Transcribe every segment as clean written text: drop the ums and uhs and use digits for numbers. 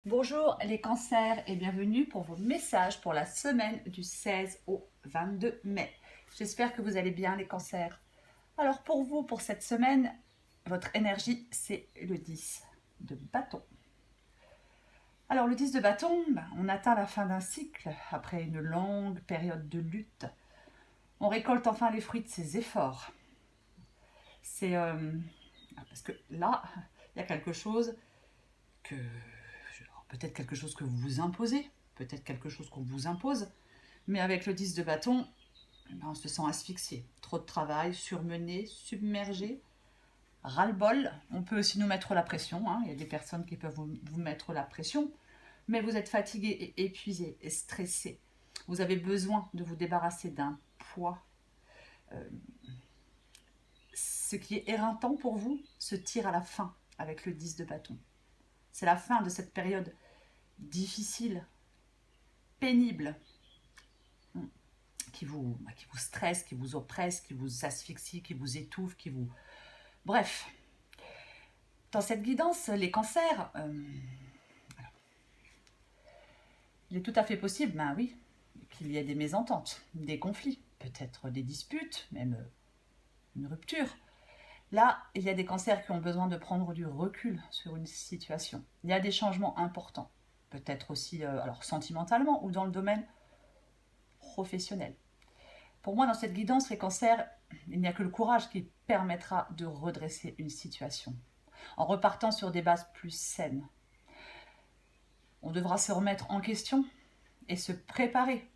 Bonjour les cancers et bienvenue pour vos messages pour la semaine du 16 au 22 mai. J'espère que vous allez bien les cancers. Alors pour vous, pour cette semaine, votre énergie c'est le 10 de bâton. Alors le 10 de bâton, on atteint la fin d'un cycle après une longue période de lutte. On récolte enfin les fruits de ses efforts. C'est parce que là, il y a quelque chose que peut-être quelque chose que vous vous imposez, peut-être quelque chose qu'on vous impose, mais avec le 10 de bâton, on se sent asphyxié. Trop de travail, surmené, submergé, ras-le-bol. On peut aussi nous mettre la pression, hein. Il y a des personnes qui peuvent vous mettre la pression, mais vous êtes fatigué et épuisé et stressé. Vous avez besoin de vous débarrasser d'un poids. Ce qui est éreintant pour vous se tire à la fin avec le 10 de bâton. C'est la fin de cette période difficile, pénible, qui vous stresse, qui vous oppresse, qui vous asphyxie, qui vous étouffe, qui vous... Bref, dans cette guidance, les cancers, il est tout à fait possible, ben oui, qu'il y ait des mésententes, des conflits, peut-être des disputes, même une rupture. Là, il y a des cancers qui ont besoin de prendre du recul sur une situation. Il y a des changements importants, peut-être aussi alors sentimentalement ou dans le domaine professionnel. Pour moi, dans cette guidance, les cancers, il n'y a que le courage qui permettra de redresser une situation, en repartant sur des bases plus saines. On devra se remettre en question et se préparer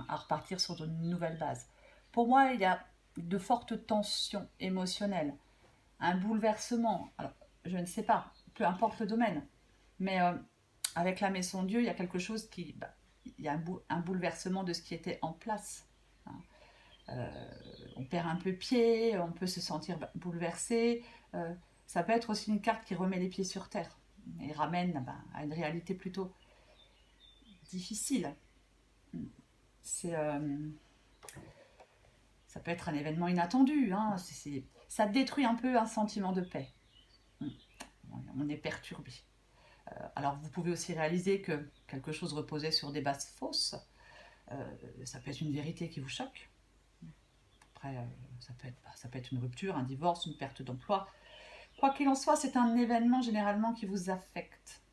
à repartir sur de nouvelles bases. Pour moi, il y a de fortes tensions émotionnelles, un bouleversement. Alors, je ne sais pas, peu importe le domaine, mais avec la Maison Dieu, il y a quelque chose qui... il y a un bouleversement de ce qui était en place. On perd un peu pied, on peut se sentir bouleversé. Ça peut être aussi une carte qui remet les pieds sur terre et ramène à une réalité plutôt difficile. C'est, ça peut être un événement inattendu. Hein. Ça détruit un peu un sentiment de paix. On est perturbé. Alors vous pouvez aussi réaliser que quelque chose reposait sur des bases fausses. Ça peut être une vérité qui vous choque. Après, ça peut être une rupture, un divorce, une perte d'emploi. Quoi qu'il en soit, c'est un événement généralement qui vous affecte.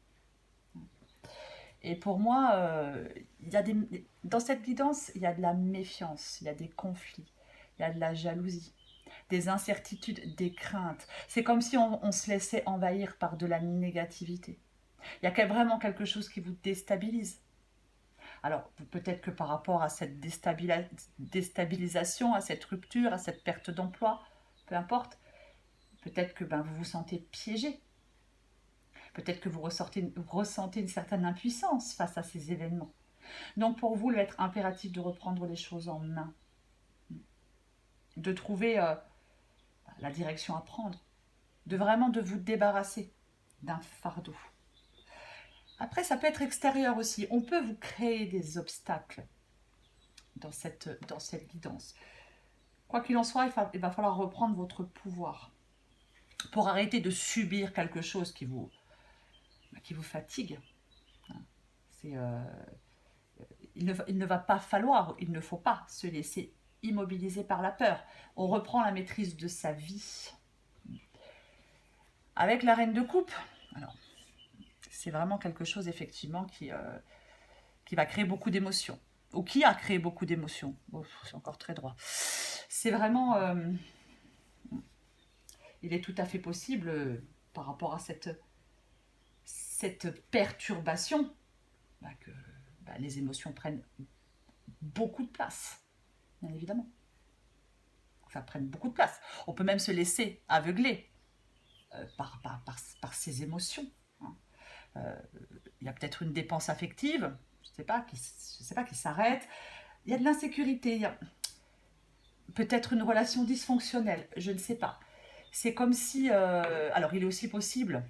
Et pour moi, dans cette guidance, il y a de la méfiance, il y a des conflits, il y a de la jalousie, des incertitudes, des craintes. C'est comme si on se laissait envahir par de la négativité. Il y a vraiment quelque chose qui vous déstabilise. Alors, peut-être que par rapport à cette déstabilisation, à cette rupture, à cette perte d'emploi, peu importe, peut-être que vous vous sentez piégé. Peut-être que vous ressentez une certaine impuissance face à ces événements. Donc pour vous, il va être impératif de reprendre les choses en main, de trouver la direction à prendre, de vous débarrasser d'un fardeau. Après, ça peut être extérieur aussi. On peut vous créer des obstacles dans cette guidance. Quoi qu'il en soit, il va falloir reprendre votre pouvoir pour arrêter de subir quelque chose qui vous fatigue. Il ne va pas falloir, il ne faut pas se laisser immobiliser par la peur. On reprend la maîtrise de sa vie. Avec la reine de coupe, alors, c'est vraiment quelque chose effectivement qui va créer beaucoup d'émotions. Ou qui a créé beaucoup d'émotions. Oh, c'est encore très droit. C'est vraiment... il est tout à fait possible, par rapport à cette perturbation, que les émotions prennent beaucoup de place, bien évidemment. Enfin, prennent beaucoup de place. On peut même se laisser aveugler par ces émotions. Il y a peut-être une dépense affective, je ne sais pas, qui s'arrête. Il y a de l'insécurité, il y a peut-être une relation dysfonctionnelle, je ne sais pas. C'est comme si... alors, il est aussi possible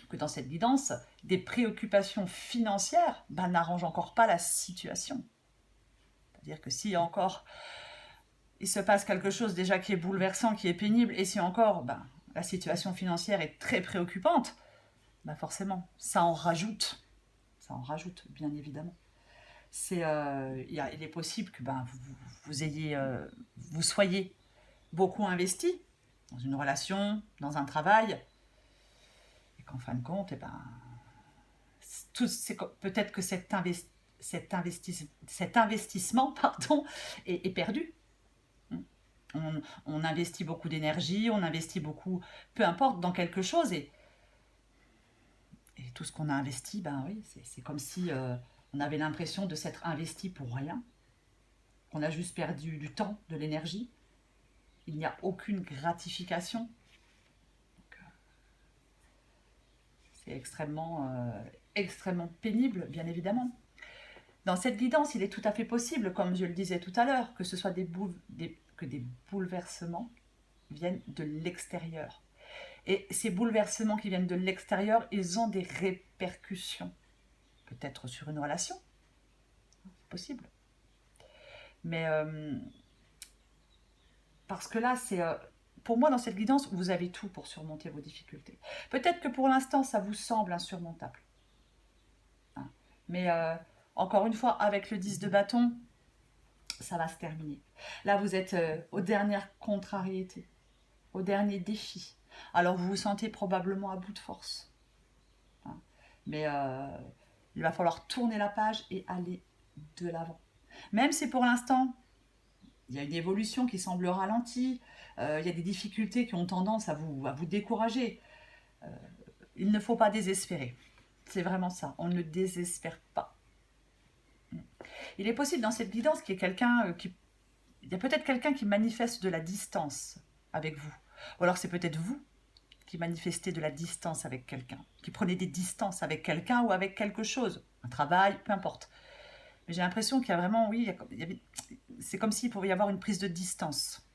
que dans cette guidance, des préoccupations financières n'arrangent encore pas la situation. C'est-à-dire que si encore il se passe quelque chose déjà qui est bouleversant, qui est pénible, et si encore la situation financière est très préoccupante, bah forcément, ça en rajoute. Ça en rajoute, bien évidemment. Il est possible que ben, vous soyez beaucoup investi dans une relation, dans un travail, et qu'en fin de compte, eh ben, peut-être que cet investissement pardon, est perdu. On investit beaucoup d'énergie, on investit beaucoup, peu importe, dans quelque chose, et tout ce qu'on a investi, ben oui, c'est comme si on avait l'impression de s'être investi pour rien. On a juste perdu du temps, de l'énergie. Il n'y a aucune gratification. C'est extrêmement pénible, bien évidemment. Dans cette guidance, il est tout à fait possible, comme je le disais tout à l'heure, que ce soit que des bouleversements viennent de l'extérieur. Et ces bouleversements qui viennent de l'extérieur, ils ont des répercussions. Peut-être sur une relation, c'est possible. Mais parce que là, pour moi, dans cette guidance, vous avez tout pour surmonter vos difficultés. Peut-être que pour l'instant, ça vous semble insurmontable. Hein. Mais encore une fois, avec le 10 de bâton, ça va se terminer. Là, vous êtes aux dernières contrariétés, au dernier défi. Alors, vous vous sentez probablement à bout de force. Hein. Mais il va falloir tourner la page et aller de l'avant. Même si pour l'instant, il y a une évolution qui semble ralentie, il y a des difficultés qui ont tendance à vous décourager. Il ne faut pas désespérer. C'est vraiment ça. On ne désespère pas. Il est possible dans cette guidance qu'il y ait quelqu'un qui... Il y a peut-être quelqu'un qui manifeste de la distance avec vous. Ou alors c'est peut-être vous qui manifestez de la distance avec quelqu'un. Qui prenez des distances avec quelqu'un ou avec quelque chose. Un travail, peu importe. Mais j'ai l'impression qu'il y a vraiment... Oui, c'est comme s'il pouvait y avoir une prise de distance.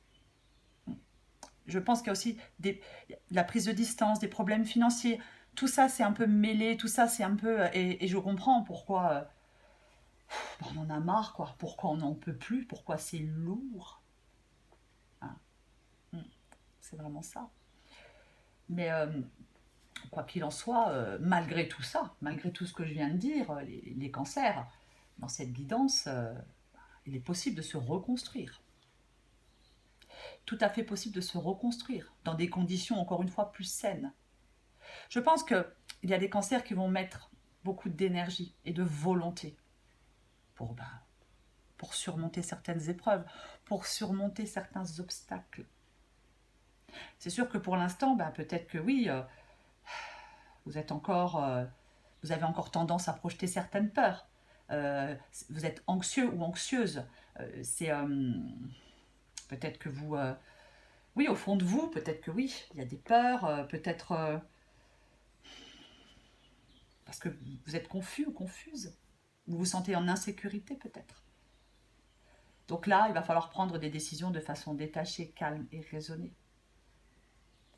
Je pense qu'il y a aussi la prise de distance, des problèmes financiers. Tout ça, c'est un peu mêlé. Tout ça, c'est un peu... Et je comprends pourquoi... on en a marre, quoi. Pourquoi on n'en peut plus. Pourquoi c'est lourd. Hein. C'est vraiment ça. Mais quoi qu'il en soit, malgré tout ça, malgré tout ce que je viens de dire, les cancers, dans cette guidance, il est possible de se reconstruire. Tout à fait possible de se reconstruire dans des conditions, encore une fois, plus saines. Je pense qu'il y a des cancers qui vont mettre beaucoup d'énergie et de volonté pour surmonter certaines épreuves, pour surmonter certains obstacles. C'est sûr que pour l'instant, peut-être que oui, vous avez encore tendance à projeter certaines peurs. Vous êtes anxieux ou anxieuse. C'est peut-être que vous... oui, au fond de vous, peut-être que oui, il y a des peurs, peut-être parce que vous êtes confus ou confuse. Vous vous sentez en insécurité, peut-être. Donc là, il va falloir prendre des décisions de façon détachée, calme et raisonnée.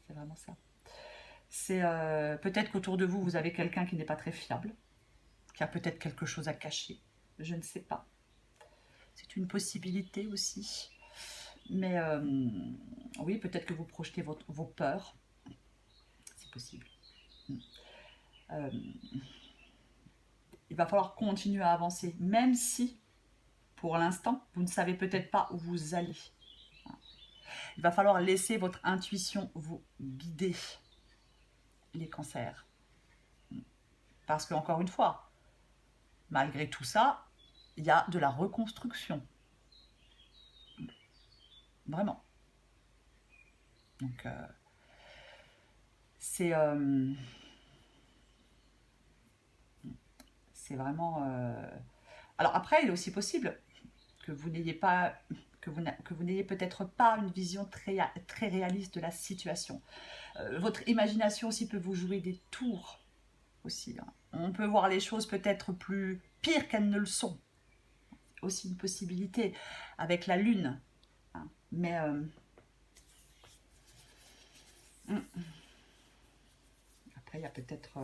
C'est vraiment ça. C'est peut-être qu'autour de vous, vous avez quelqu'un qui n'est pas très fiable, qui a peut-être quelque chose à cacher. Je ne sais pas. C'est une possibilité aussi. Mais oui, peut-être que vous projetez vos peurs. C'est possible. Il va falloir continuer à avancer, même si, pour l'instant, vous ne savez peut-être pas où vous allez. Il va falloir laisser votre intuition vous guider, les cancers. Parce qu'encore une fois, malgré tout ça, il y a de la reconstruction. Vraiment. Donc, c'est vraiment... Alors après, il est aussi possible que vous n'ayez pas... que vous n'ayez peut-être pas une vision très réaliste de la situation. Votre imagination aussi peut vous jouer des tours aussi. Hein. On peut voir les choses peut-être plus pires qu'elles ne le sont. Aussi une possibilité avec la lune. Hein. Mais après, il y a peut-être...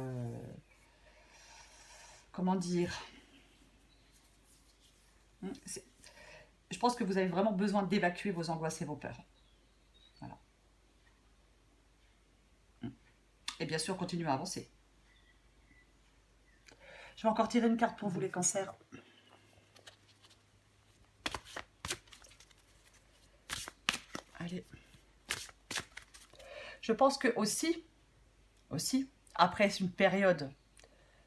comment dire, je pense que vous avez vraiment besoin d'évacuer vos angoisses et vos peurs. Voilà. Et bien sûr, continuez à avancer. Je vais encore tirer une carte pour vous, les cancers. Allez. Je pense que aussi, après une période,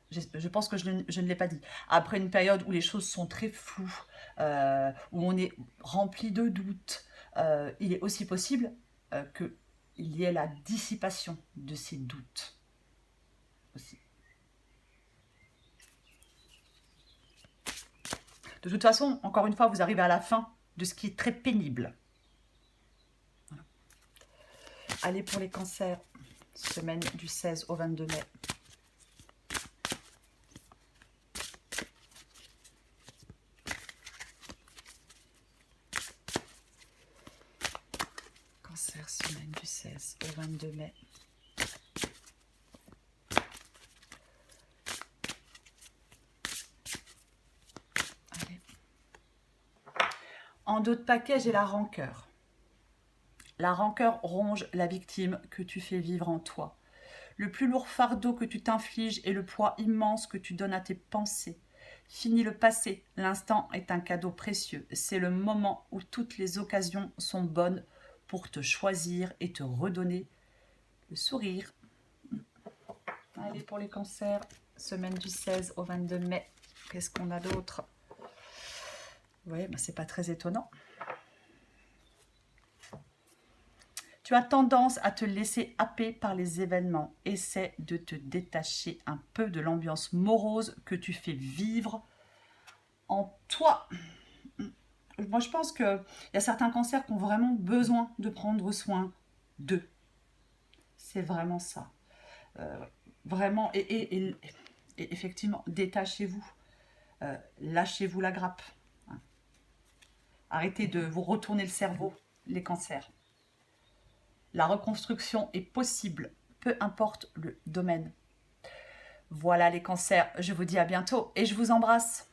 je pense que je ne l'ai pas dit, après une période où les choses sont très floues, où on est rempli de doutes, il est aussi possible qu'il y ait la dissipation de ces doutes aussi. De toute façon, encore une fois, vous arrivez à la fin de ce qui est très pénible. Voilà. Allez pour les cancers, semaine du 16 au 22 mai. Cancer, semaine du 16 au 22 mai. Allez. En dos de paquet, j'ai la rancœur. La rancœur ronge la victime que tu fais vivre en toi. Le plus lourd fardeau que tu t'infliges est le poids immense que tu donnes à tes pensées. Fini le passé, l'instant est un cadeau précieux. C'est le moment où toutes les occasions sont bonnes pour te choisir et te redonner le sourire. Allez pour les cancers, semaine du 16 au 22 mai. Qu'est-ce qu'on a d'autre? Oui, ben c'est pas très étonnant. Tu as tendance à te laisser happer par les événements. Essaie de te détacher un peu de l'ambiance morose que tu fais vivre en toi. Moi, je pense qu'il y a certains cancers qui ont vraiment besoin de prendre soin d'eux. C'est vraiment ça. Vraiment, et effectivement, détachez-vous. Lâchez-vous la grappe. Arrêtez de vous retourner le cerveau, les cancers. La reconstruction est possible, peu importe le domaine. Voilà les cancers, je vous dis à bientôt et je vous embrasse.